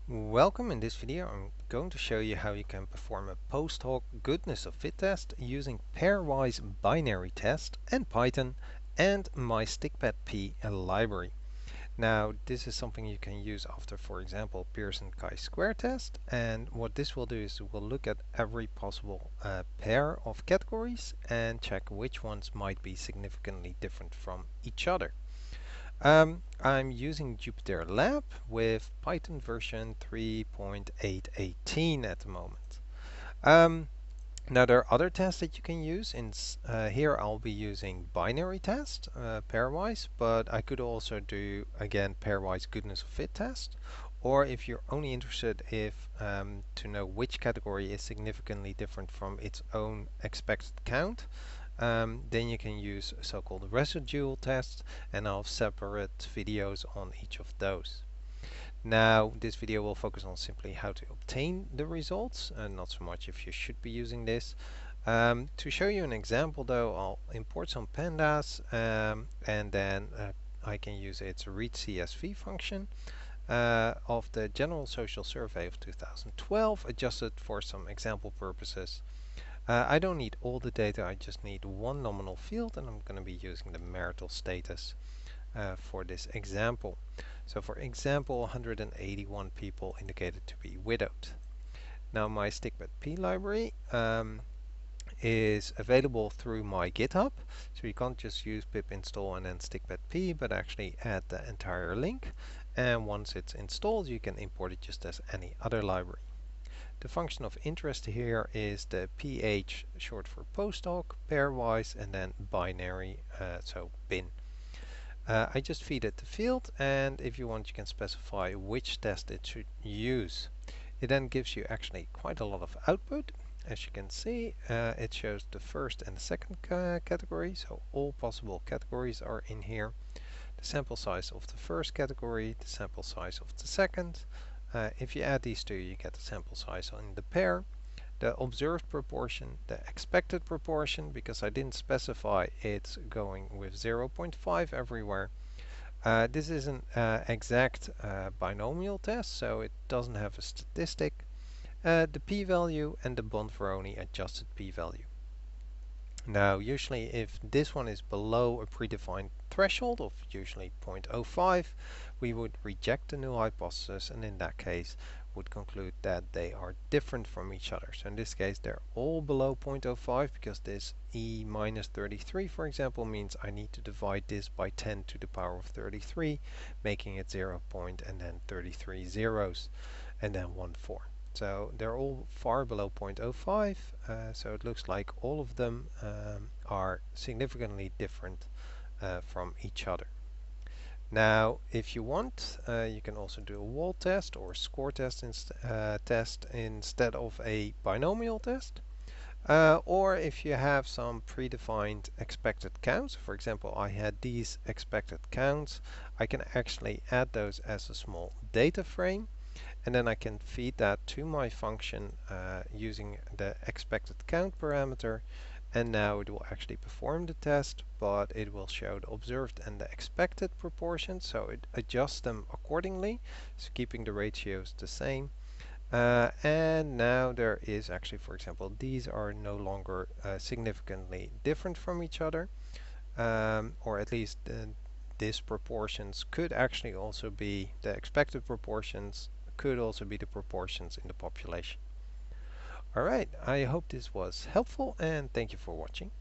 Welcome. In this video I'm going to show you how you can perform a post-hoc goodness-of-fit test using pairwise binary test and Python and my stikpetP library. Now this is something you can use after, for example, Pearson chi-square test, and what this will do is it will look at every possible pair of categories and check which ones might be significantly different from each other. I'm using Jupyter Lab with Python version 3.818 at the moment. Now there are other tests that you can use. Here I'll be using binary test, pairwise, but I could also do again pairwise goodness-of-fit test. Or if you're only interested to know which category is significantly different from its own expected count, then you can use so-called residual tests, and I'll have separate videos on each of those. Now this video will focus on simply how to obtain the results and not so much if you should be using this. To show you an example though, I'll import some pandas and then I can use its readCSV function of the General Social Survey of 2012 adjusted for some example purposes. I don't need all the data, I just need one nominal field, and I'm going to be using the marital status for this example. So for example, 181 people indicated to be widowed. Now my stikpetP library is available through my GitHub, so you can't just use pip install and then stikpetP, but actually add the entire link, and once it's installed you can import it just as any other library. The function of interest here is the ph, short for post-hoc, pairwise, and then binary, so bin. I just feed it the field, and if you want you can specify which test it should use. It then gives you actually quite a lot of output. As you can see, it shows the first and the second category, so all possible categories are in here. The sample size of the first category, the sample size of the second. If you add these two, you get the sample size in the pair, the observed proportion, the expected proportion, because I didn't specify it's going with 0.5 everywhere. This is an exact binomial test, so it doesn't have a statistic. The p-value and the Bonferroni adjusted p-value. Now usually if this one is below a predefined threshold of usually 0.05, we would reject the null hypothesis, and in that case would conclude that they are different from each other. So in this case they're all below 0.05 because this e minus 33, for example, means I need to divide this by 10 to the power of 33, making it 0. And then 33 zeros and then 1 4. So they're all far below 0.05, so it looks like all of them are significantly different from each other. Now if you want, you can also do a wall test or score test instead of a binomial test. Or if you have some predefined expected counts, for example I had these expected counts, I can actually add those as a small data frame, and then I can feed that to my function using the expected count parameter, and now it will actually perform the test, but it will show the observed and the expected proportions, so it adjusts them accordingly, so keeping the ratios the same. And now there is actually, for example, these are no longer significantly different from each other, or at least these proportions could actually also be the expected proportions, could also be the proportions in the population. Alright, I hope this was helpful, and thank you for watching.